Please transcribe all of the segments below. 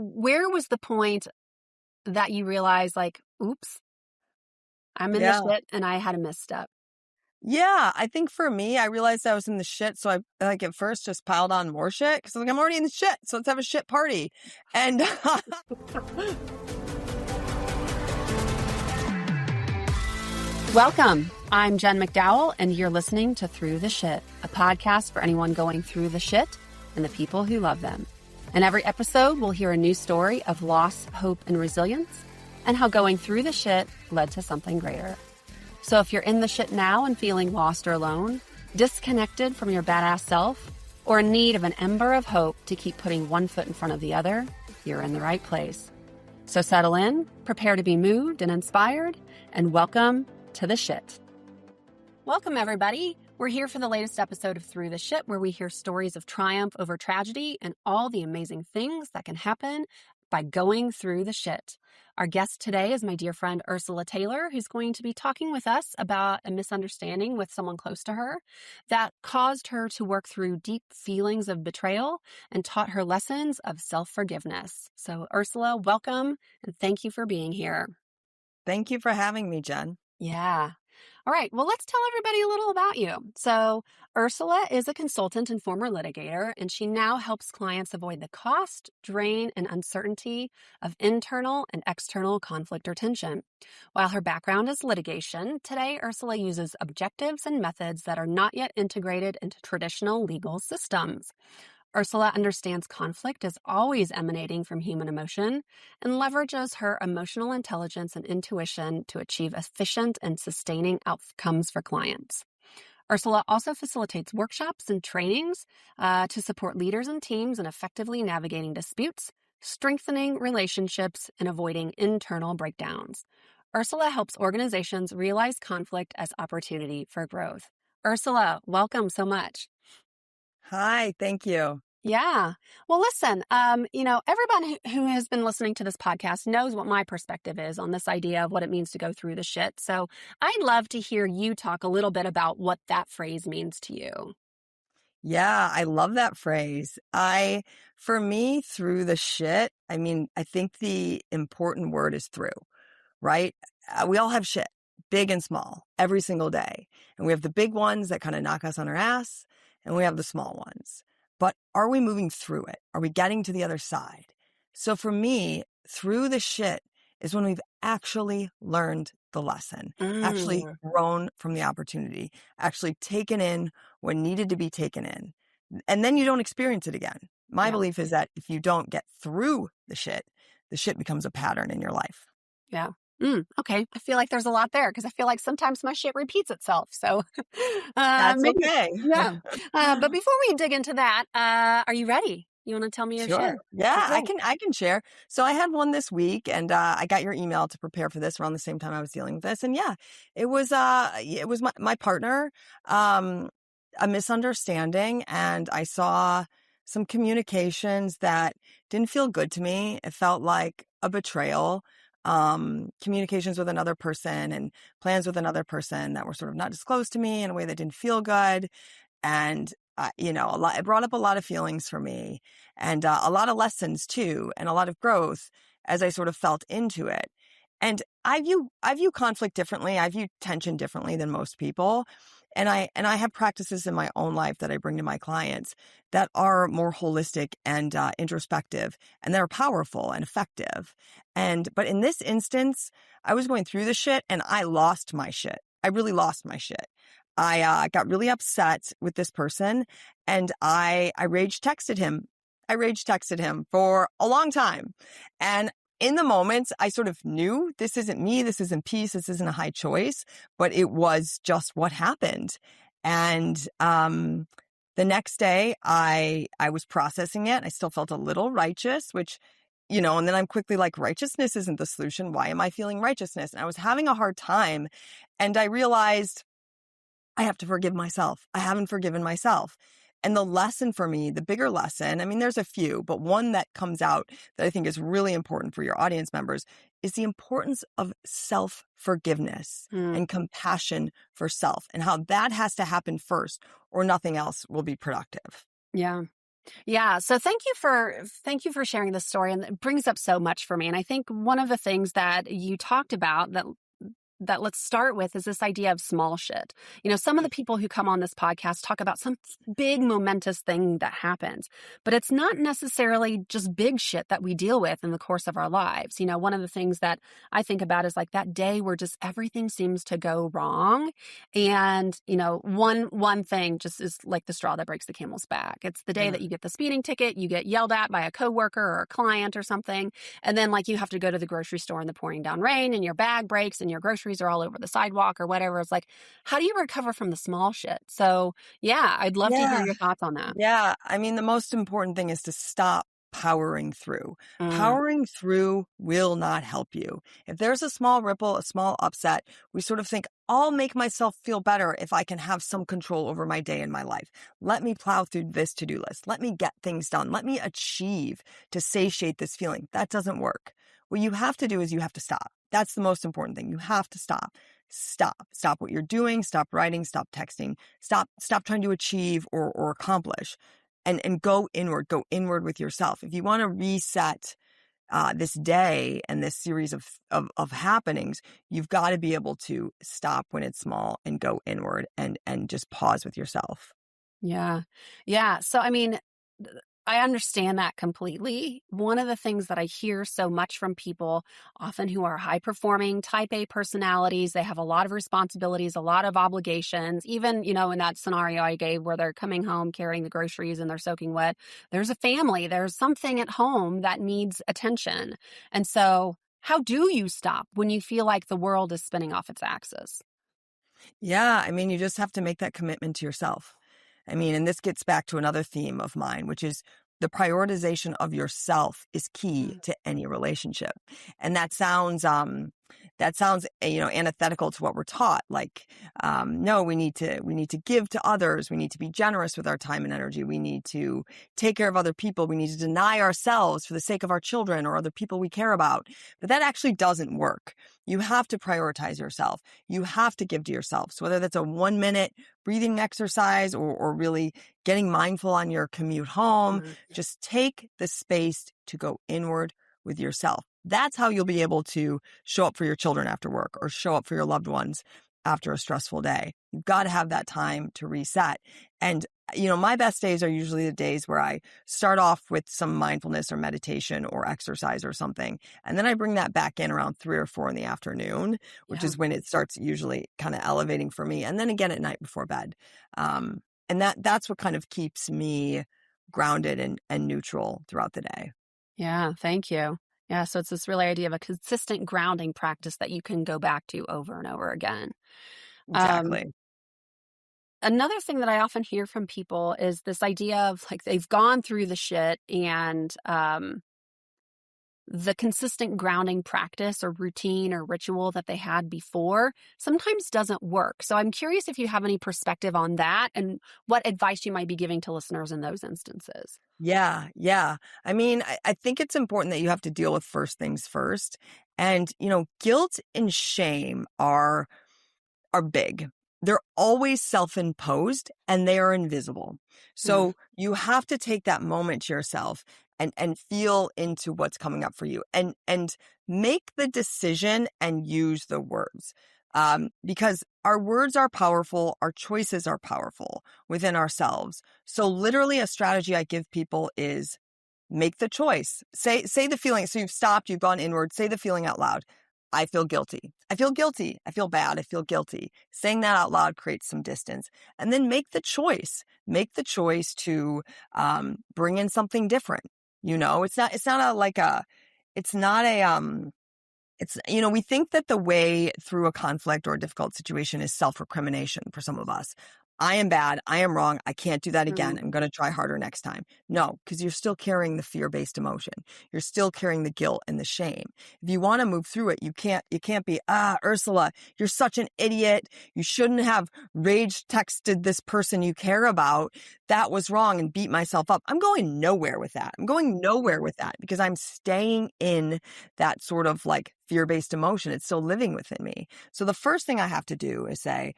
where was the point that you realized like, oops, I'm in the Yeah. shit and I had a misstep? Yeah. I think for me, I realized I was in the shit. So I like at first just piled on more shit because I'm already in the shit. So let's have a shit party. And Welcome. I'm Jen McDowell, and you're listening to Through the Shit, a podcast for anyone going through the shit and the people who love them. In every episode, we'll hear a new story of loss, hope, and resilience, and how going through the shit led to something greater. So if you're in the shit now and feeling lost or alone, disconnected from your badass self, or in need of an ember of hope to keep putting one foot in front of the other, you're in the right place. So settle in, prepare to be moved and inspired, and welcome to the shit. Welcome, everybody. We're here for the latest episode of Through the Shit, where we hear stories of triumph over tragedy and all the amazing things that can happen by going through the shit. Our guest today is my dear friend Ursula Taylor, who's going to be talking with us about a misunderstanding with someone close to her that caused her to work through deep feelings of betrayal and taught her lessons of self-forgiveness. So, Ursula, welcome, and thank you for being here. thank you for having me, Jen. Yeah. All right. Well, let's tell everybody a little about you. So, Ursula is a consultant and former litigator, and she now helps clients avoid the cost, drain, and uncertainty of internal and external conflict or tension. While her background is litigation, today Ursula uses objectives and methods that are not yet integrated into traditional legal systems. Ursula understands conflict is always emanating from human emotion and leverages her emotional intelligence and intuition to achieve efficient and sustaining outcomes for clients. Ursula also facilitates workshops and trainings to support leaders and teams in effectively navigating disputes, strengthening relationships, and avoiding internal breakdowns. Ursula helps organizations realize conflict as opportunity for growth. Ursula, welcome so much. Hi. Thank you. Yeah. Well, listen, everyone who has been listening to this podcast knows what my perspective is on this idea of what it means to go through the shit. So I'd love to hear you talk a little bit about what that phrase means to you. Yeah, I love that phrase. For me, through the shit, I think the important word is through, right? We all have shit, big and small, every single day. And we have the big ones that kind of knock us on our ass, and we have the small ones. But are we moving through it? Are we getting to the other side? So for me, through the shit is when we've actually learned the lesson, actually grown from the opportunity, actually taken in what needed to be taken in. And then you don't experience it again. My Yeah. belief is that if you don't get through the shit becomes a pattern in your life. Yeah. Okay. I feel like there's a lot there because I feel like sometimes my shit repeats itself. So That's maybe, okay. yeah. But before we dig into that, are you ready? You want to tell me your shit? Sure. Yeah, Okay. I can share. So I had one this week, and I got your email to prepare for this around the same time I was dealing with this. And yeah, it was my partner, a misunderstanding, and I saw some communications that didn't feel good to me. It felt like a betrayal. Communications with another person and plans with another person that were sort of not disclosed to me in a way that didn't feel good. And, it brought up a lot of feelings for me and a lot of lessons too, and a lot of growth as I sort of felt into it. And I view conflict differently. I view tension differently than most people. And I have practices in my own life that I bring to my clients that are more holistic and introspective, and they're powerful and effective. But in this instance, I was going through the shit and I lost my shit. I really lost my shit. I got really upset with this person, and I rage texted him. I rage texted him for a long time. And in the moment, I sort of knew this isn't me, this isn't peace, this isn't a high choice, but it was just what happened. And the next day, I was processing it. I still felt a little righteous, which, and then I'm quickly like, righteousness isn't the solution. Why am I feeling righteousness? And I was having a hard time. And I realized I have to forgive myself. I haven't forgiven myself. And the lesson for me, the bigger lesson, there's a few, but one that comes out that I think is really important for your audience members is the importance of self-forgiveness and compassion for self, and how that has to happen first or nothing else will be productive. Yeah. Yeah. So thank you for sharing this story. And it brings up so much for me. And I think one of the things that you talked about that let's start with is this idea of small shit. Some of the people who come on this podcast talk about some big momentous thing that happens, but it's not necessarily just big shit that we deal with in the course of our lives. One of the things that I think about is like that day where just everything seems to go wrong. And, one thing just is like the straw that breaks the camel's back. It's the day that you get the speeding ticket, you get yelled at by a coworker or a client or something. And then like you have to go to the grocery store in the pouring down rain and your bag breaks and your groceries are all over the sidewalk or whatever. It's like, how do you recover from the small shit? So yeah, I'd love to hear Yeah. your thoughts on that. Yeah. I mean, the most important thing is to stop powering through. Mm, Powering through will not help you. If there's a small ripple, a small upset, we sort of think, I'll make myself feel better if I can have some control over my day and my life. Let me plow through this to-do list. Let me get things done. Let me achieve to satiate this feeling. That doesn't work. What you have to do is you have to stop. That's the most important thing. You have to stop. Stop what you're doing. Stop writing. Stop texting. Stop trying to achieve or accomplish, and go inward with yourself. If you want to reset this day and this series of happenings, you've got to be able to stop when it's small and go inward and just pause with yourself. yeah. Yeah. So, I mean, I understand that completely. One of the things that I hear so much from people, often who are high performing type A personalities, they have a lot of responsibilities, a lot of obligations. Even, in that scenario I gave where they're coming home carrying the groceries and they're soaking wet, there's a family, there's something at home that needs attention. And so, how do you stop when you feel like the world is spinning off its axis? Yeah, I mean, you just have to make that commitment to yourself. I mean, and this gets back to another theme of mine, which is the prioritization of yourself is key to any relationship. And that sounds, antithetical to what we're taught. Like, no, we need to give to others. We need to be generous with our time and energy. We need to take care of other people. We need to deny ourselves for the sake of our children or other people we care about. But that actually doesn't work. You have to prioritize yourself. You have to give to yourself. So whether that's a 1-minute breathing exercise or really getting mindful on your commute home, just take the space to go inward with yourself. That's how you'll be able to show up for your children after work or show up for your loved ones after a stressful day. You've got to have that time to reset. And, my best days are usually the days where I start off with some mindfulness or meditation or exercise or something. And then I bring that back in around 3 or 4 in the afternoon, which Yeah. is when it starts usually kind of elevating for me. And then again at night before bed. And that's what kind of keeps me grounded and neutral throughout the day. Yeah, thank you. Yeah, so it's this really idea of a consistent grounding practice that you can go back to over and over again. Um, Exactly. Another thing that I often hear from people is this idea of like they've gone through the shit and the consistent grounding practice or routine or ritual that they had before sometimes doesn't work. So I'm curious if you have any perspective on that and what advice you might be giving to listeners in those instances. Yeah, yeah. I mean, I think it's important that you have to deal with first things first. And, guilt and shame are big. They're always self-imposed and they are invisible. Mm, So you have to take that moment to yourself and feel into what's coming up for you and make the decision and use the words. Because our words are powerful, our choices are powerful within ourselves. So literally a strategy I give people is make the choice. Say the feeling. So you've stopped, you've gone inward, say the feeling out loud. I feel guilty. I feel guilty. I feel bad. I feel guilty. Saying that out loud creates some distance. And then make the choice. Make the choice to bring in something different. It's not a it's, we think that the way through a conflict or a difficult situation is self-recrimination for some of us. I am bad. I am wrong. I can't do that again. mm, I'm going to try harder next time. No, because you're still carrying the fear-based emotion. You're still carrying the guilt and the shame. If you want to move through it, you can't be, Ursula, you're such an idiot. You shouldn't have rage texted this person you care about. That was wrong, and beat myself up. I'm going nowhere with that. I'm going nowhere with that because I'm staying in that sort of like fear-based emotion. It's still living within me. So the first thing I have to do is say,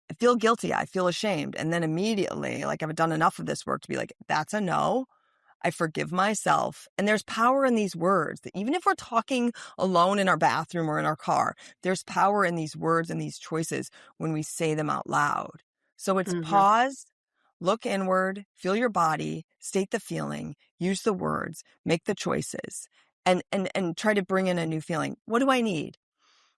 I feel guilty. I feel ashamed. And then immediately, like I've done enough of this work to be like, that's a no. I forgive myself. And there's power in these words. That even if we're talking alone in our bathroom or in our car, there's power in these words and these choices when we say them out loud. So it's Hmm. pause, look inward, feel your body, state the feeling, use the words, make the choices, and try to bring in a new feeling. What do I need?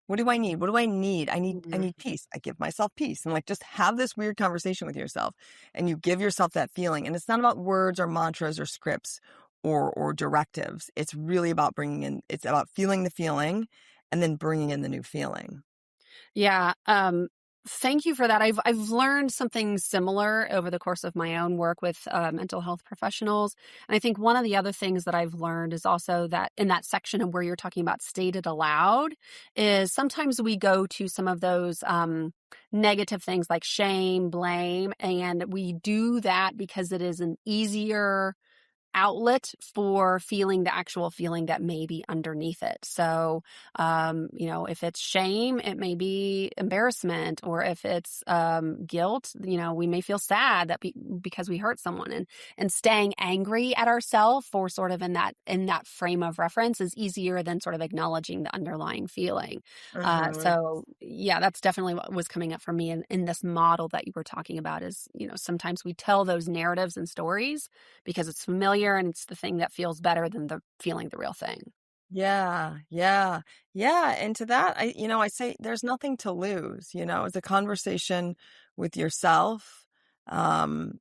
What do I need? What do I need? I Hmm. need peace. I give myself peace. And like just have this weird conversation with yourself and you give yourself that feeling. And it's not about words or mantras or scripts or directives. It's really about it's about feeling the feeling and then bringing in the new feeling. Yeah. Thank you for that. I've learned something similar over the course of my own work with mental health professionals, and I think one of the other things that I've learned is also that in that section of where you're talking about stated aloud, is sometimes we go to some of those negative things like shame, blame, and we do that because it is an easier outlet for feeling the actual feeling that may be underneath it. So, if it's shame, it may be embarrassment, or if it's guilt, we may feel sad because we hurt someone, and staying angry at ourselves for sort of in that frame of reference is easier than sort of acknowledging the underlying feeling. Mhm. So yeah, that's definitely what was coming up for me in this model that you were talking about. Is sometimes we tell those narratives and stories because it's familiar and it's the thing that feels better than the feeling the real thing. Yeah, yeah, yeah. And to that, I say there's nothing to lose, it's a conversation with yourself. And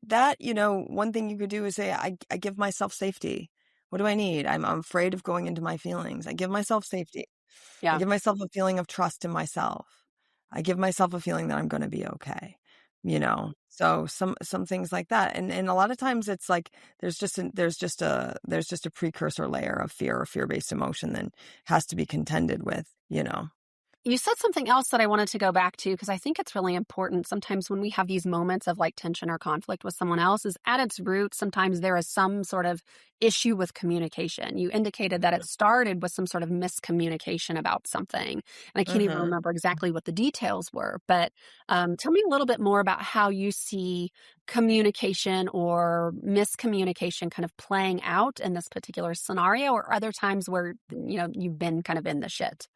that, one thing you could do is say, I give myself safety. What do I need? I'm afraid of going into my feelings. I give myself safety. I Yeah. give myself a feeling of trust in myself. I give myself a feeling that I'm going to be okay. So some things like that. And a lot of times it's like there's just a precursor layer of fear or fear-based emotion that has to be contended with. You said something else that I wanted to go back to because I think it's really important. Sometimes when we have these moments of like tension or conflict with someone else, is at its root, sometimes there is some sort of issue with communication. You indicated that it started with some sort of miscommunication about something. And I can't even Mhm. remember exactly what the details were, but tell me a little bit more about how you see communication or miscommunication kind of playing out in this particular scenario, or other times where, you've been kind of in the shit.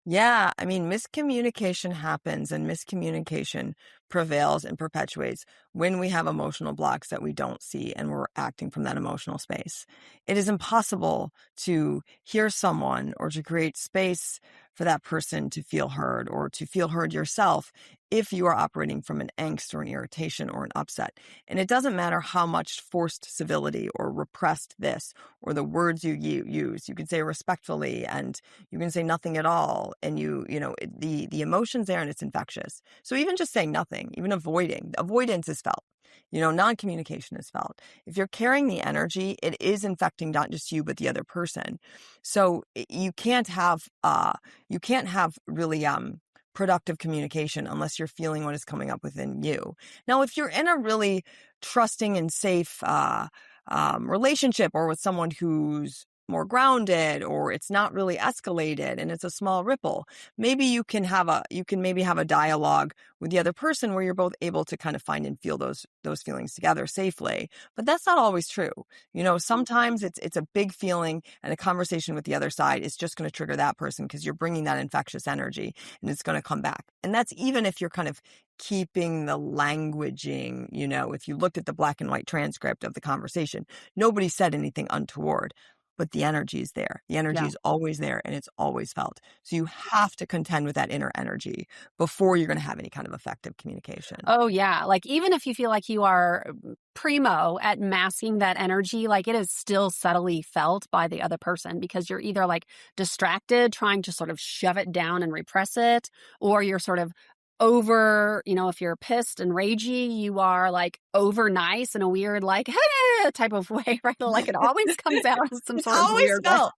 Yeah, I mean, miscommunication happens and miscommunication prevails and perpetuates when we have emotional blocks that we don't see and we're acting from that emotional space. It is impossible to hear someone or to create space for that person to feel heard or to feel heard yourself if you are operating from an angst or an irritation or an upset. And it doesn't matter how much forced civility or repressed this or the words you use. You can say respectfully and you can say nothing at all. And the emotion's there and it's infectious. So even just saying nothing, even avoidance is felt. Non-communication is felt. If you're carrying the energy, it is infecting not just you, but the other person. So you can't have really, productive communication unless you're feeling what is coming up within you. Now, if you're in a really trusting and safe, relationship or with someone who's more grounded or it's not really escalated and it's a small ripple, maybe you can maybe have a dialogue with the other person where you're both able to kind of find and feel those feelings together safely. But that's not always true. Sometimes it's a big feeling and a conversation with the other side is just going to trigger that person because you're bringing that infectious energy and it's going to come back. And that's even if you're kind of keeping the languaging, if you looked at the black and white transcript of the conversation, nobody said anything untoward, but the energy is there. The energy Yeah. is always there and it's always felt. So you have to contend with that inner energy before you're going to have any kind of effective communication. Oh, yeah. Like, even if you feel like you are primo at masking that energy, like, it is still subtly felt by the other person because you're either like distracted, trying to sort of shove it down and repress it, or you're sort of if you're pissed and ragey, you are like over nice in a weird, like, hey, type of way, right? Like, it always comes out as some It's sort of always weird way. felt.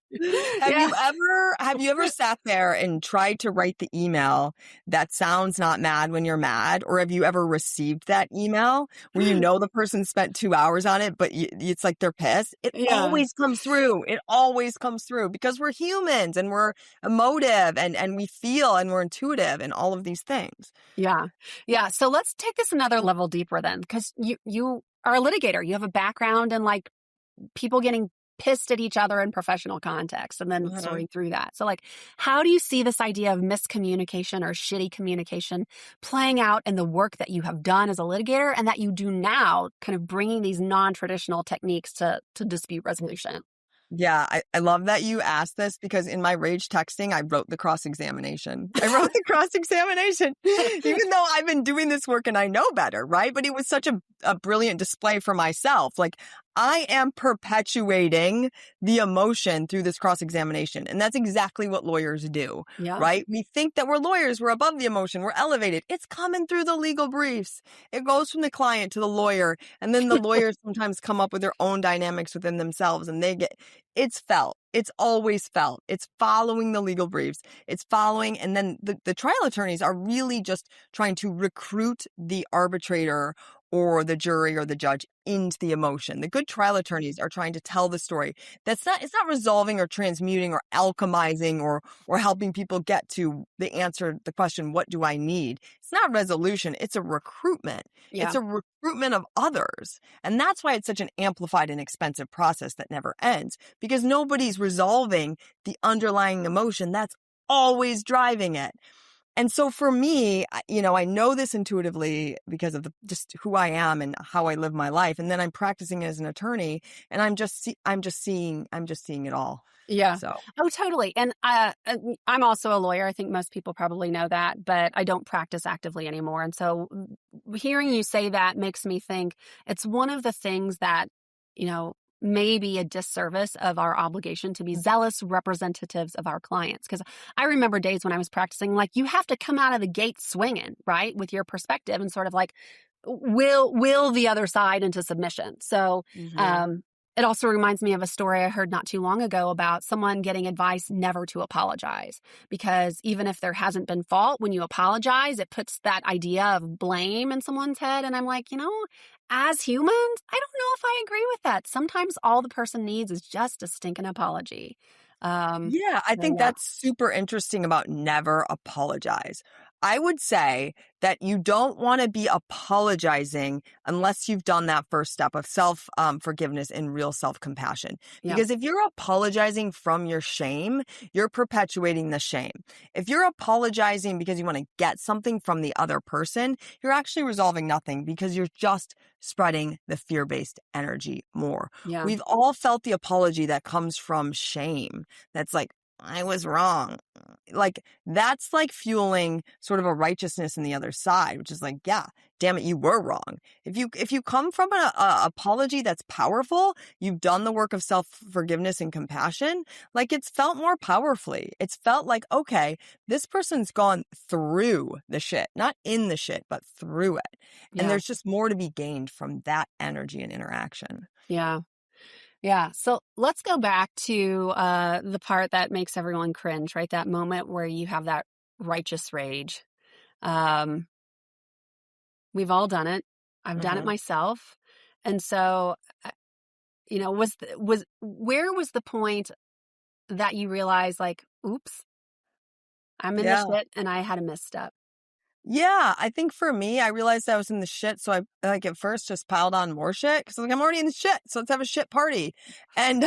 Have Yeah. you ever have you ever sat there and tried to write the email that sounds not mad when you're mad? Or have you ever received that email where the person spent 2 hours on it, but it's like they're pissed? It Yeah. always comes through. It always comes through because we're humans and we're emotive and we feel and we're intuitive and all of these things. Yeah. Yeah. So let's take this another level deeper then, because you are a litigator. You have a background in like people getting pissed at each other in professional context and then Uh-huh. sorting through that. So like, how do you see this idea of miscommunication or shitty communication playing out in the work that you have done as a litigator and that you do now, kind of bringing these non-traditional techniques to dispute resolution? Yeah, I love that you asked this because in my rage texting, I wrote the cross-examination. I wrote the cross-examination, even though I've been doing this work and I know better, right? But it was such a brilliant display for myself. Like, I am perpetuating the emotion through this cross-examination. And that's exactly what lawyers do, Yeah. right? We think that we're lawyers, we're above the emotion, we're elevated. It's coming through the legal briefs. It goes from the client to the lawyer. And then the lawyers sometimes come up with their own dynamics within themselves and it's felt. It's always felt. It's following the legal briefs. It's following. And then the trial attorneys are really just trying to recruit the arbitrator or the jury or the judge into the emotion. The good trial attorneys are trying to tell the story. It's not resolving or transmuting or alchemizing or helping people get to the answer, the question, what do I need? It's not resolution. It's a recruitment. Yeah. It's a recruitment of others. And that's why it's such an amplified and expensive process that never ends, because nobody's resolving the underlying emotion that's always driving it. And so for me, I know this intuitively because of just who I am and how I live my life. And then I'm practicing as an attorney and I'm just seeing it all. Yeah. So, Oh, totally. And I'm also a lawyer. I think most people probably know that, but I don't practice actively anymore. And so hearing you say that makes me think it's one of the things that, may be a disservice of our obligation to be zealous representatives of our clients. Because I remember days when I was practicing, like, you have to come out of the gate swinging, right, with your perspective and sort of like will the other side into submission. So it also reminds me of a story I heard not too long ago about someone getting advice never to apologize, because even if there hasn't been fault, when you apologize, it puts that idea of blame in someone's head. And I'm like, as humans, I don't know if I agree with that. Sometimes all the person needs is just a stinking apology. yeah, I So think yeah. that's super interesting about never apologize. I would say that you don't want to be apologizing unless you've done that first step of self forgiveness and real self compassion. Yeah. Because if you're apologizing from your shame, you're perpetuating the shame. If you're apologizing because you want to get something from the other person, you're actually resolving nothing because you're just spreading the fear-based energy more. Yeah. We've all felt the apology that comes from shame. That's like, I was wrong. Like, that's like fueling sort of a righteousness in the other side, which is like, yeah, damn it, you were wrong. If you come from an apology that's powerful, you've done the work of self-forgiveness and compassion, like, it's felt more powerfully. It's felt like, okay, this person's gone through the shit, not in the shit, but through it. And Yeah. there's just more to be gained from that energy and interaction. Yeah. Yeah. So let's go back to the part that makes everyone cringe, right? That moment where you have that righteous rage. Um, we've all done it. I've done it Mhm. myself. And so, where was the point that you realized, like, oops, I'm in the Yeah. shit and I had a misstep? Yeah, I think for me, I realized I was in the shit, so I like at first just piled on more shit because like I'm already in the shit, so let's have a shit party. And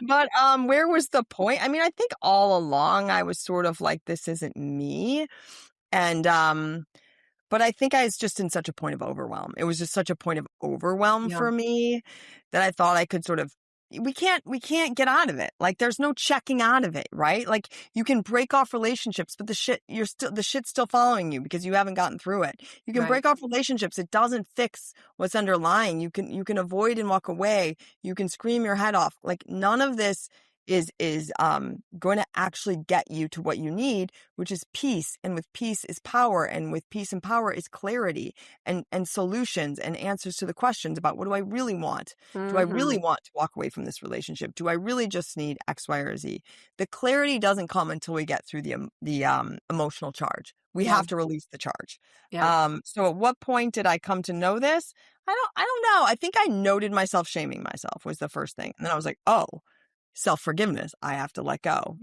but where was the point? I mean, I think all along I was sort of like, this isn't me, and but I think I was just in such a point of overwhelm. It was just such a point of overwhelm Yeah. for me that I thought I could sort of we can't get out of it. Like, there's no checking out of it, right? Like, you can break off relationships, but the shit's still following you because you haven't gotten through it. You can Right. break off relationships. It doesn't fix what's underlying. You can avoid and walk away. You can scream your head off. Like, none of this is going to actually get you to what you need, which is peace. And with peace is power, and with peace and power is clarity and solutions and answers to the questions about, what do I really want? Do I really Mm-hmm. want to walk away from this relationship? Do I really just need X, Y, or Z? The clarity doesn't come until we get through the emotional charge. We Yeah. have to release the charge. Yeah. So at what point did I come to know this? I don't know. I think I noted myself shaming myself was the first thing. And then I was like, oh, self-forgiveness. I have to let go,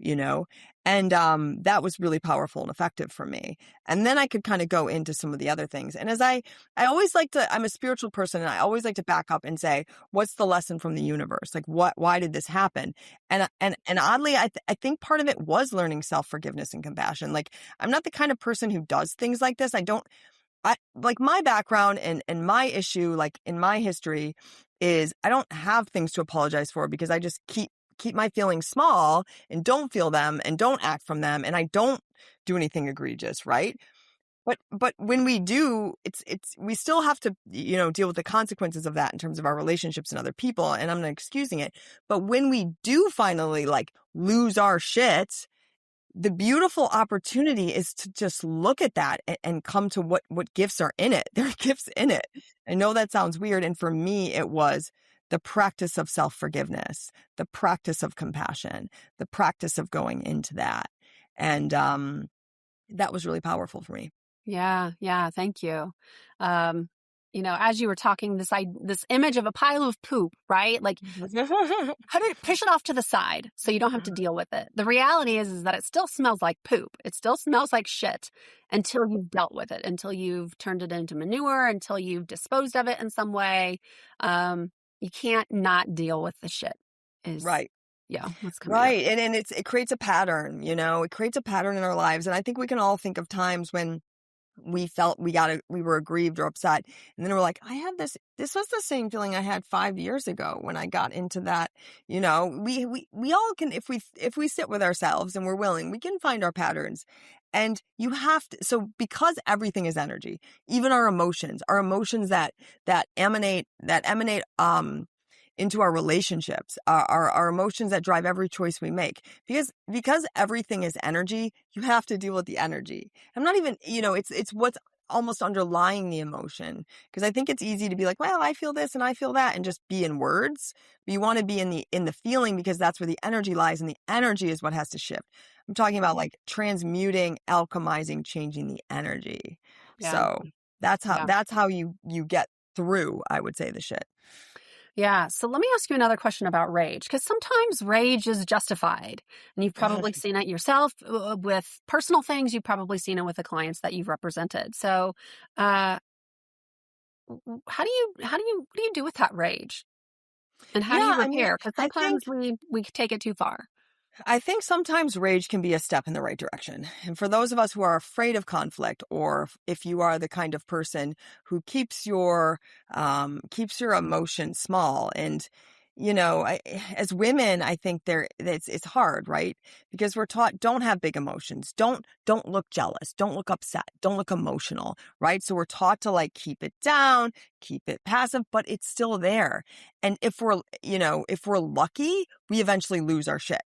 and that was really powerful and effective for me. And then I could kind of go into some of the other things. And as I always like to, I'm a spiritual person, and I always like to back up and say, what's the lesson from the universe? Like, why did this happen? And oddly, I think part of it was learning self-forgiveness and compassion. Like, I'm not the kind of person who does things like this. I like my background and my issue, like in my history, is I don't have things to apologize for, because I just keep my feelings small and don't feel them and don't act from them, and I don't do anything egregious, right? But when we do, it's we still have to, deal with the consequences of that in terms of our relationships and other people, and I'm not excusing it. But when we do finally like lose our shit, the beautiful opportunity is to just look at that and come to what gifts are in it. There are gifts in it. I know that sounds weird. And for me, it was the practice of self-forgiveness, the practice of compassion, the practice of going into that. And that was really powerful for me. Yeah. Yeah. Thank you. As you were talking, this image of a pile of poop, right? Like, push it off to the side so you don't have to deal with it. The reality is that it still smells like poop. It still smells like shit until you've dealt with it, until you've turned it into manure, until you've disposed of it in some way. You can't not deal with the shit. Right. Yeah. What's coming Right. up. And it creates a pattern, it creates a pattern in our lives. And I think we can all think of times when we felt we were aggrieved or upset. And then we're like, I had this was the same feeling I had 5 years ago when I got into that. We all can, if we sit with ourselves and we're willing, we can find our patterns. And you have to, so because everything is energy, even our emotions that emanate into our relationships, our emotions that drive every choice we make. Because everything is energy, you have to deal with the energy. I'm not even, it's what's almost underlying the emotion. Because I think it's easy to be like, well, I feel this and I feel that, and just be in words. But you want to be in the feeling, because that's where the energy lies, and the energy is what has to shift. I'm talking about like transmuting, alchemizing, changing the energy. Yeah. So that's how you get through, I would say, the shit. Yeah. So let me ask you another question about rage, because sometimes rage is justified, and you've probably seen it yourself with personal things. You've probably seen it with the clients that you've represented. So, what do you do with that rage, and how do you repair? Because sometimes we take it too far. I think sometimes rage can be a step in the right direction. And for those of us who are afraid of conflict, or if you are the kind of person who keeps your emotions small, and as women, I think it's hard, right? Because we're taught, don't have big emotions, don't look jealous, don't look upset, don't look emotional, right? So we're taught to like keep it down, keep it passive, but it's still there. And if we're lucky, we eventually lose our shit.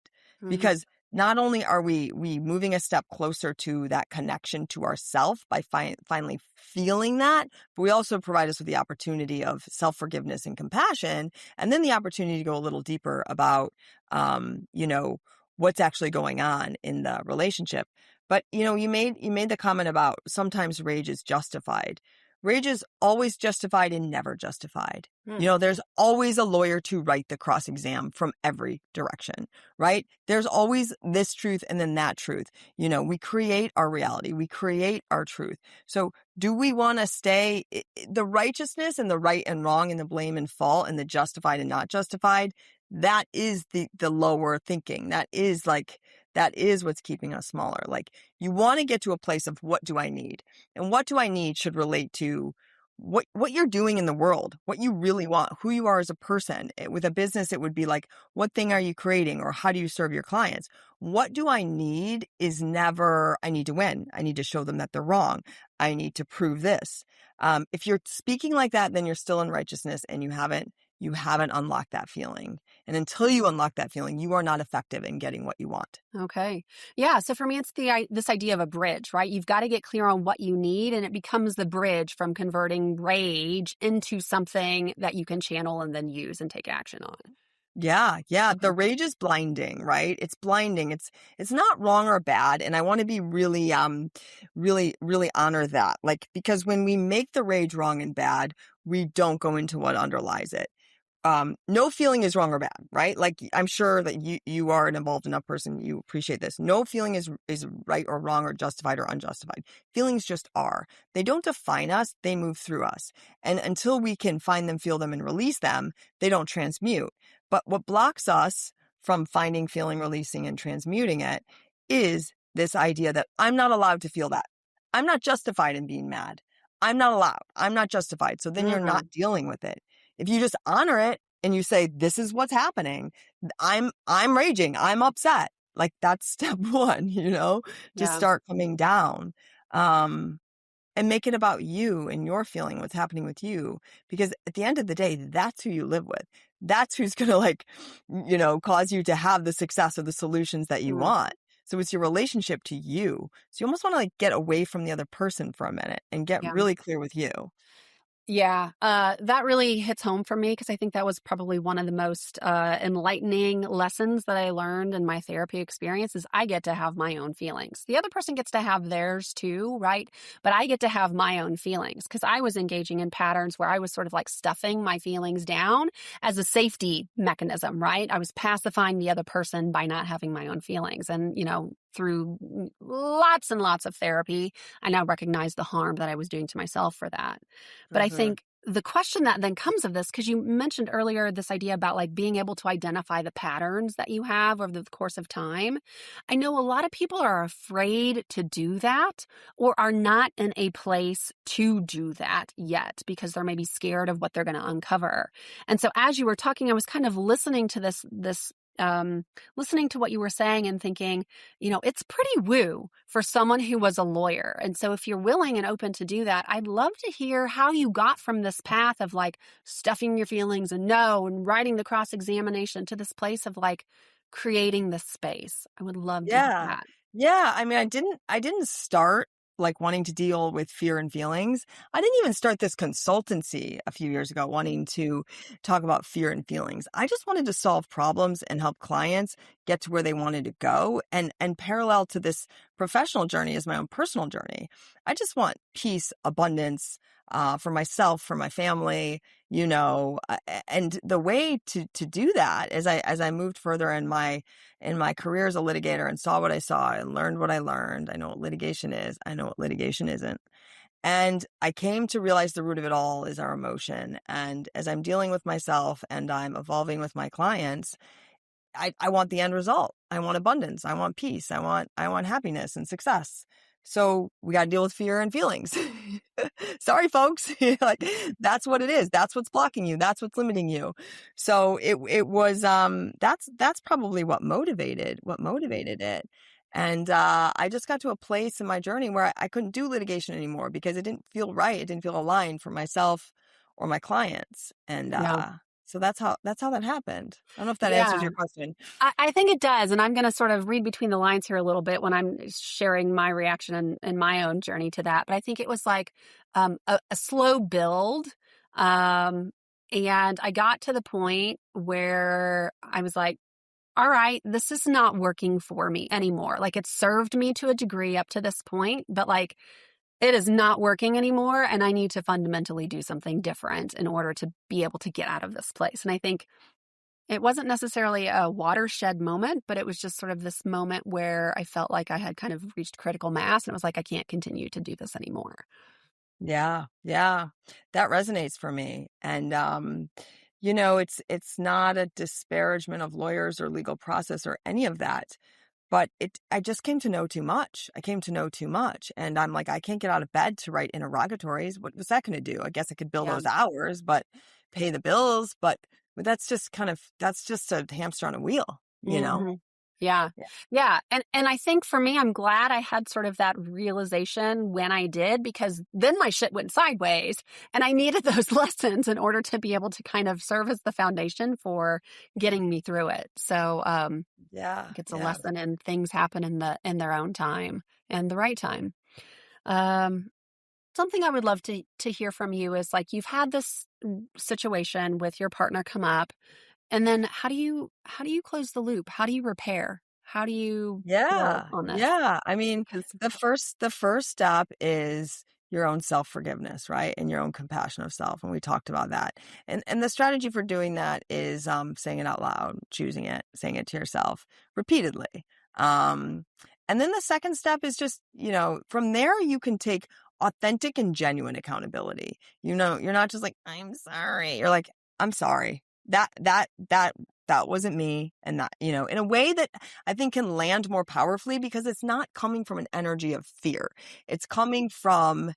Because not only are we moving a step closer to that connection to ourself by finally feeling that, but we also provide us with the opportunity of self-forgiveness and compassion, and then the opportunity to go a little deeper about, what's actually going on in the relationship. But, you made the comment about sometimes rage is justified. Rage is always justified and never justified. There's always a lawyer to write the cross exam from every direction, right? There's always this truth and then that truth. We create our reality. We create our truth. So do we want to stay the righteousness and the right and wrong and the blame and fault and the justified and not justified? That is the lower thinking. That is what's keeping us smaller. Like, you want to get to a place of, what do I need? And what do I need should relate to what you're doing in the world, what you really want, who you are as a person. With a business, it would be like, what thing are you creating, or how do you serve your clients? What do I need is never, I need to win. I need to show them that they're wrong. I need to prove this. If you're speaking like that, then you're still in righteousness, and you haven't unlocked that feeling. And until you unlock that feeling, you are not effective in getting what you want. Okay. Yeah. So for me, it's this idea of a bridge, right? You've got to get clear on what you need, and it becomes the bridge from converting rage into something that you can channel and then use and take action on. Yeah. The rage is blinding, right? It's blinding. It's not wrong or bad. And I want to be really, really, really honor that. Like, because when we make the rage wrong and bad, we don't go into what underlies it. no feeling is wrong or bad, right? Like I'm sure that you are an involved enough person, you appreciate this. No feeling is right or wrong or justified or unjustified. Feelings just are. They don't define us, they move through us. And until we can find them, feel them, and release them, they don't transmute. But what blocks us from finding, feeling, releasing, and transmuting it is this idea that I'm not allowed to feel that. I'm not justified in being mad. I'm not allowed. I'm not justified. So then you're Mm-hmm. not dealing with it. If you just honor it and you say, this is what's happening, I'm raging, I'm upset. Like that's step one, to Yeah. start coming down. And make it about you and your feeling, what's happening with you. Because at the end of the day, that's who you live with. That's who's going to cause you to have the success or the solutions that you Mm. want. So it's your relationship to you. So you almost want to get away from the other person for a minute and get Yeah. really clear with you. Yeah, that really hits home for me because I think that was probably one of the most enlightening lessons that I learned in my therapy experience is I get to have my own feelings. The other person gets to have theirs too, right? But I get to have my own feelings because I was engaging in patterns where I was sort of like stuffing my feelings down as a safety mechanism, right? I was pacifying the other person by not having my own feelings. And, through lots and lots of therapy, I now recognize the harm that I was doing to myself for that. But I Mm-hmm. think the question that then comes of this, because you mentioned earlier this idea about like being able to identify the patterns that you have over the course of time. I know a lot of people are afraid to do that or are not in a place to do that yet because they're maybe scared of what they're going to uncover. And so as you were talking, I was kind of listening to listening to what you were saying and thinking, it's pretty woo for someone who was a lawyer. And so if you're willing and open to do that, I'd love to hear how you got from this path of like stuffing your feelings and writing the cross examination to this place of like creating this space. I would love to hear Yeah. that. Yeah. I mean, I didn't start like wanting to deal with fear and feelings. I didn't even start this consultancy a few years ago wanting to talk about fear and feelings. I just wanted to solve problems and help clients get to where they wanted to go. And parallel to this professional journey is my own personal journey. I just want peace, abundance, for myself, for my family, and the way to do that as I moved further in my career as a litigator and saw what I saw and learned what I learned. I know what litigation is. I know what litigation isn't. And I came to realize the root of it all is our emotion. And as I'm dealing with myself and I'm evolving with my clients, I want the end result. I want abundance. I want peace. I want happiness and success. So we got to deal with fear and feelings. Sorry, folks. Like that's what it is. That's what's blocking you. That's what's limiting you. So it was that's probably what motivated it. And I just got to a place in my journey where I couldn't do litigation anymore because it didn't feel right. It didn't feel aligned for myself or my clients. And Yeah. so that's how that happened. I don't know if that answers Yeah. your question. I think it does. And I'm going to sort of read between the lines here a little bit when I'm sharing my reaction and my own journey to that. But I think it was like a slow build. And I got to the point where I was like, all right, this is not working for me anymore. Like it served me to a degree up to this point, but like it is not working anymore. And I need to fundamentally do something different in order to be able to get out of this place. And I think it wasn't necessarily a watershed moment, but it was just sort of this moment where I felt like I had kind of reached critical mass and it was like, I can't continue to do this anymore. Yeah, yeah, that resonates for me. And it's not a disparagement of lawyers or legal process or any of that. But I just came to know too much. I came to know too much. And I'm like, I can't get out of bed to write interrogatories. What was that going to do? I guess I could bill Yeah. those hours, but pay the bills. But that's just a hamster on a wheel, you know? hmm Yeah. Yeah. Yeah. And I think for me, I'm glad I had sort of that realization when I did, because then my shit went sideways and I needed those lessons in order to be able to kind of serve as the foundation for getting me through it. So, Yeah. it's a Yeah. lesson and things happen in their own time and the right time. Um, Something I would love to hear from you is like you've had this situation with your partner come up, and then how do you close the loop? How do you repair? How do you heal Yeah. on this? Yeah. I mean, 'Cause the first step is your own self-forgiveness, right? And your own compassion of self. And we talked about that. And the strategy for doing that is saying it out loud, choosing it, saying it to yourself repeatedly. And then the second step is just, from there you can take authentic and genuine accountability. You're not just like, I'm sorry. You're like, I'm sorry. That wasn't me. And that, in a way that I think can land more powerfully because it's not coming from an energy of fear. It's coming from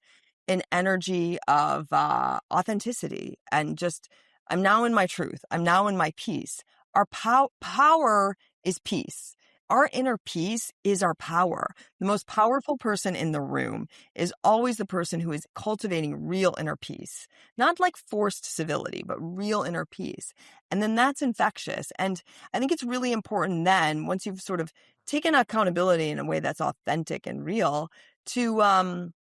an energy of authenticity and just, I'm now in my truth. I'm now in my peace. Our power is peace. Our inner peace is our power. The most powerful person in the room is always the person who is cultivating real inner peace, not like forced civility, but real inner peace. And then that's infectious. And I think it's really important then, once you've sort of taken accountability in a way that's authentic and real, to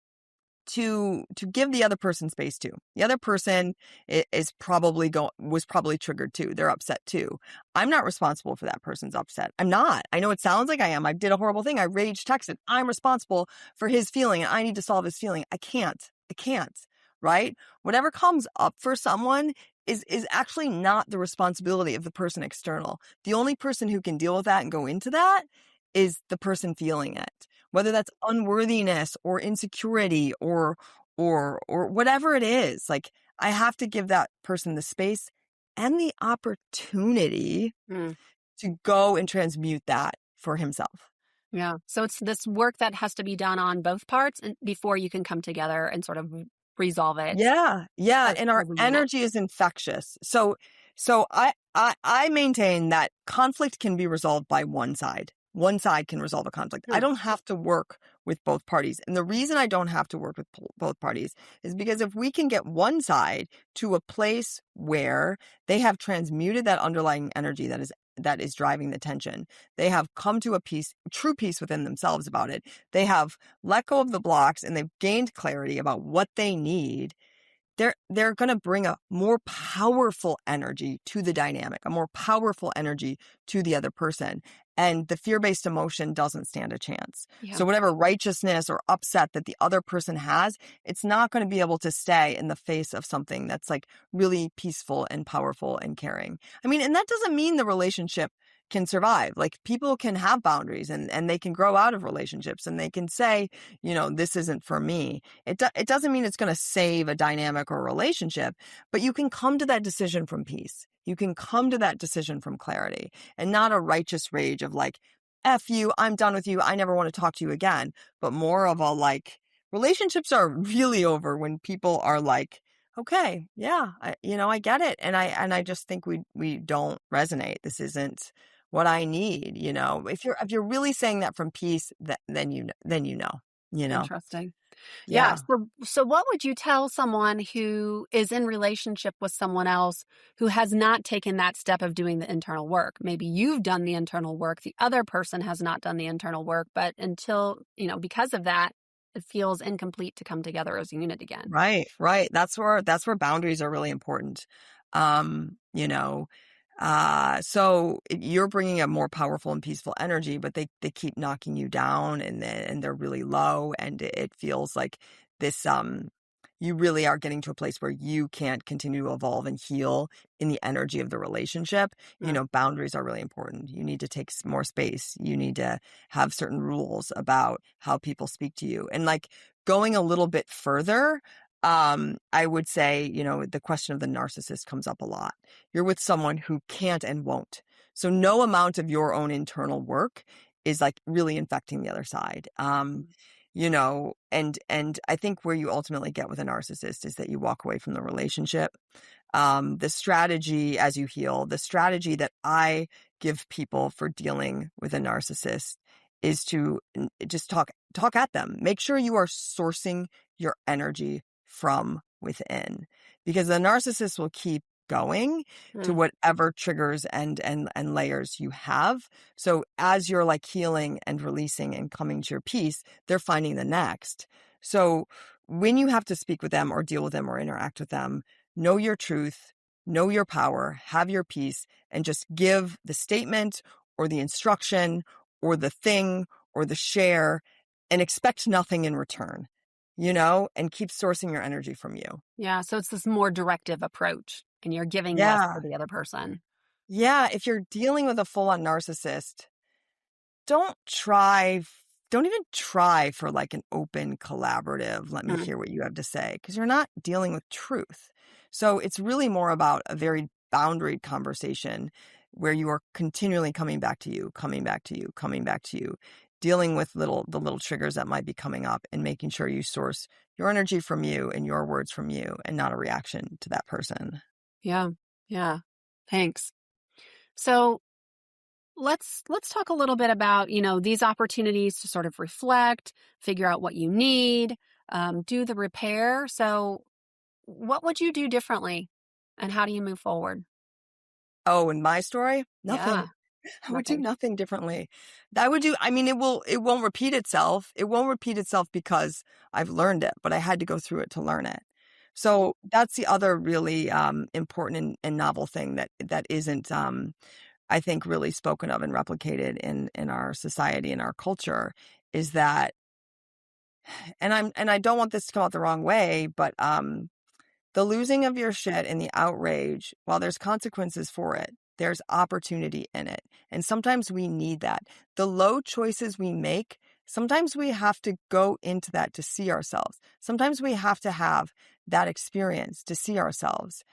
give the other person space too. The other person was probably triggered too. They're upset too. I'm not responsible for that person's upset. I'm not. I know it sounds like I am. I did a horrible thing. I rage texted. I'm responsible for his feeling and I need to solve his feeling. I can't. Right? Whatever comes up for someone is actually not the responsibility of the person external. The only person who can deal with that and go into that is the person feeling it. Whether that's unworthiness or insecurity or whatever it is, like I have to give that person the space and the opportunity to go and transmute that for himself. Yeah. So it's this work that has to be done on both parts before you can come together and sort of resolve it. Yeah. And our energy is infectious. So I maintain that conflict can be resolved by one side. One side can resolve a conflict. I don't have to work with both parties. And the reason I don't have to work with both parties is because if we can get one side to a place where they have transmuted that underlying energy that is driving the tension, they have come to a true peace within themselves about it. They have let go of the blocks and they've gained clarity about what they need. They're going to bring a more powerful energy to the dynamic, a more powerful energy to the other person. And the fear-based emotion doesn't stand a chance. Yeah. So whatever righteousness or upset that the other person has, it's not going to be able to stay in the face of something that's like really peaceful and powerful and caring. I mean, and that doesn't mean the relationship can survive. Like people can have boundaries and they can grow out of relationships and they can say, this isn't for me. It doesn't mean it's going to save a dynamic or relationship, but you can come to that decision from peace. You can come to that decision from clarity and not a righteous rage of like, F you, I'm done with you. I never want to talk to you again. But more of a like, relationships are really over when people are like, okay, yeah, I get it. And I just think we don't resonate. This isn't what I need, if you're really saying that from peace, then you know. Interesting. Yeah. So what would you tell someone who is in relationship with someone else who has not taken that step of doing the internal work? Maybe you've done the internal work, the other person has not done the internal work, but until, because of that, it feels incomplete to come together as a unit again. Right. That's where boundaries are really important. So you're bringing a more powerful and peaceful energy, but they keep knocking you down and they're really low. And it feels like this, you really are getting to a place where you can't continue to evolve and heal in the energy of the relationship. Yeah. Boundaries are really important. You need to take more space. You need to have certain rules about how people speak to you. And like going a little bit further, I would say, the question of the narcissist comes up a lot. You're with someone who can't and won't. So no amount of your own internal work is like really infecting the other side. And I think where you ultimately get with a narcissist is that you walk away from the relationship. The strategy as you heal, the strategy that I give people for dealing with a narcissist is to just talk at them. Make sure you are sourcing your energy from within, because the narcissist will keep going to whatever triggers and layers you have. So as you're like healing and releasing and coming to your peace, they're finding the next. So when you have to speak with them or deal with them or interact with them, know your truth, know your power, have your peace, and just give the statement or the instruction or the thing or the share and expect nothing in return. and keep sourcing your energy from you. Yeah. So it's this more directive approach and you're giving less Yeah. to the other person. Yeah. If you're dealing with a full on narcissist, don't try, don't even try for like an open collaborative, let me Mm. hear what you have to say, because you're not dealing with truth. So it's really more about a very boundaried conversation where you are continually coming back to you, coming back to you, coming back to you, dealing with the little triggers that might be coming up and making sure you source your energy from you and your words from you and not a reaction to that person. Yeah. Yeah. Thanks. So let's talk a little bit about, these opportunities to sort of reflect, figure out what you need, do the repair. So what would you do differently and how do you move forward? Oh, in my story, Yeah. nothing. I would do Nothing. nothing differently. I mean, it won't repeat itself. It won't repeat itself because I've learned it, but I had to go through it to learn it. So that's the other really important and novel thing that isn't, I think, really spoken of and replicated in our society and our culture is that, and I don't want this to come out the wrong way, but the losing of your shit and the outrage, while there's consequences for it, there's opportunity in it. And sometimes we need that. The low choices we make, sometimes we have to go into that to see ourselves. Sometimes we have to have that experience to see ourselves.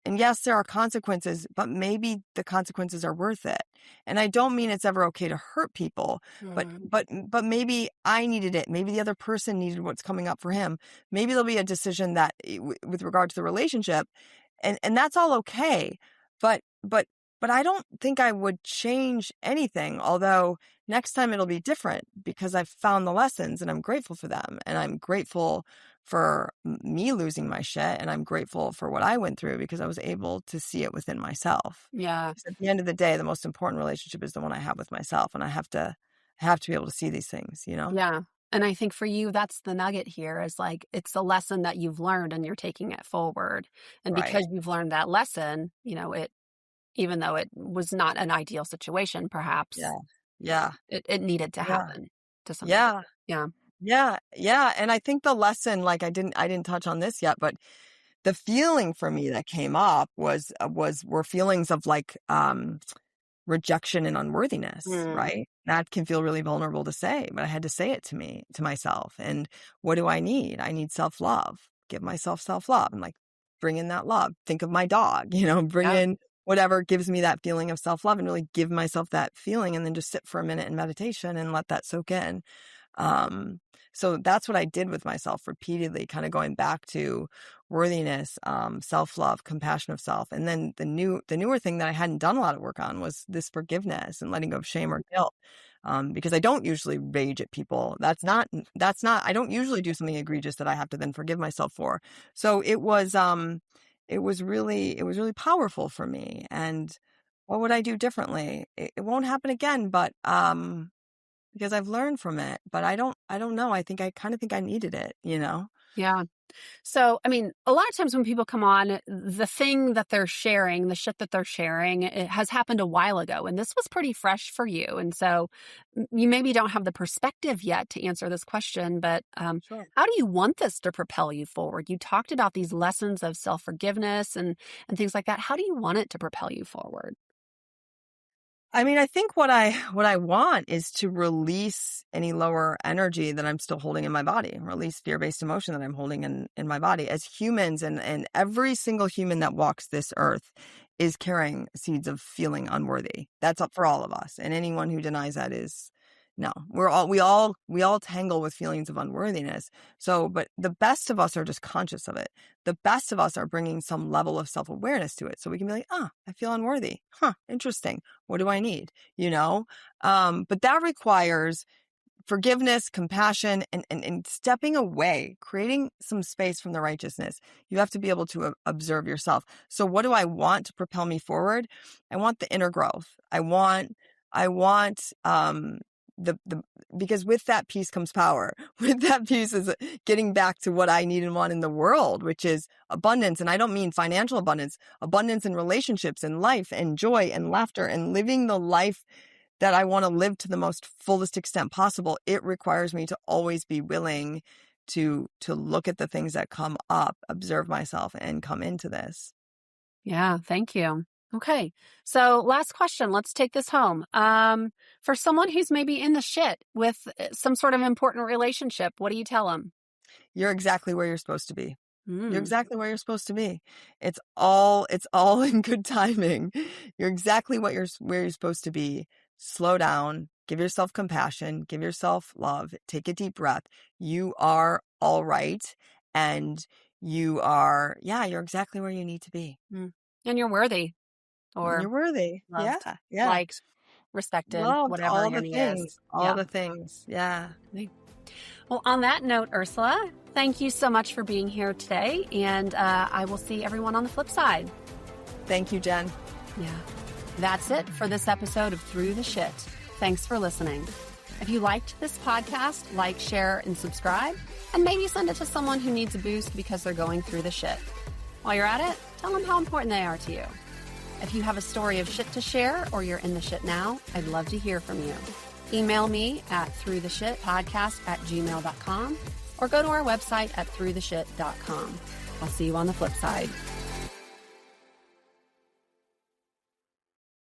And yes, there are consequences, but maybe the consequences are worth it. And I don't mean it's ever okay to hurt people, but Mm. but maybe I needed it. Maybe the other person needed what's coming up for him. Maybe there'll be a decision that with regard to the relationship, and that's all okay. But I don't think I would change anything. Although next time it'll be different because I've found the lessons and I'm grateful for them, and I'm grateful for me losing my shit, and I'm grateful for what I went through because I was able to see it within myself. Yeah. Because at the end of the day, the most important relationship is the one I have with myself, and I have to be able to see these things. Yeah. And I think for you, that's the nugget here is like, it's a lesson that you've learned and you're taking it forward. And Right. because you've learned that lesson, even though it was not an ideal situation, perhaps Yeah. Yeah. it needed to Yeah. happen to some degree. Yeah. Yeah. Yeah. Yeah. And I think the lesson, like I didn't touch on this yet, but the feeling for me that came up were feelings of like rejection and unworthiness, Mm. right? That can feel really vulnerable to say, but I had to say it to myself. And what do I need? I need self-love. Give myself self-love and like bring in that love. Think of my dog, bring Yeah. in whatever gives me that feeling of self-love and really give myself that feeling and then just sit for a minute in meditation and let that soak in. Um, so that's what I did with myself repeatedly, kind of going back to worthiness, self-love, compassion of self. And then the newer thing that I hadn't done a lot of work on was this forgiveness and letting go of shame or guilt. Because I don't usually rage at people. I don't usually do something egregious that I have to then forgive myself for. So it was really powerful for me. And what would I do differently? It won't happen again, but, because I've learned from it, but I don't know. I kind of think I needed it. Yeah. So, I mean, a lot of times when people come on, the thing that they're sharing, the shit that they're sharing, it has happened a while ago. And this was pretty fresh for you. And so you maybe don't have the perspective yet to answer this question, but Sure. how do you want this to propel you forward? You talked about these lessons of self-forgiveness and things like that. How do you want it to propel you forward? I mean, I think what I want is to release any lower energy that I'm still holding in my body, release fear-based emotion that I'm holding in my body. As humans, and every single human that walks this earth is carrying seeds of feeling unworthy. That's up for all of us. And anyone who denies that is no. We all tangle with feelings of unworthiness. So, but the best of us are just conscious of it. The best of us are bringing some level of self-awareness to it. So we can be like, I feel unworthy. Huh, interesting. What do I need? But that requires forgiveness, compassion, and stepping away, creating some space from the righteousness. You have to be able to observe yourself. So what do I want to propel me forward? I want the inner growth. I want the because with that peace comes power. With that peace is getting back to what I need and want in the world, which is abundance. And I don't mean financial abundance, abundance in relationships and life and joy and laughter and living the life that I want to live to the most fullest extent possible. It requires me to always be willing to look at the things that come up, observe myself, and come into this. Yeah, thank you. Okay. So last question. Let's take this home. For someone who's maybe in the shit with some sort of important relationship, what do you tell them? You're exactly where you're supposed to be. You're Mm, exactly where you're supposed to be. It's all in good timing. You're exactly where you're supposed to be. Slow down, give yourself compassion, give yourself love, take a deep breath. You are all right. And you're exactly where you need to be. mm. And you're worthy or You're worthy. loved, Yeah. Yeah. liked, respected, Loved whatever all your the need things, is. all Yeah. the things. Yeah. Well, on that note, Ursula, thank you so much for being here today. And I will see everyone on the flip side. Thank you, Jen. Yeah. That's it for this episode of Through the Shit. Thanks for listening. If you liked this podcast, like, share, and subscribe, and maybe send it to someone who needs a boost because they're going through the shit. While you're at it, tell them how important they are to you. If you have a story of shit to share or you're in the shit now, I'd love to hear from you. Email me at throughtheshitpodcast@gmail.com or go to our website at throughtheshit.com. I'll see you on the flip side.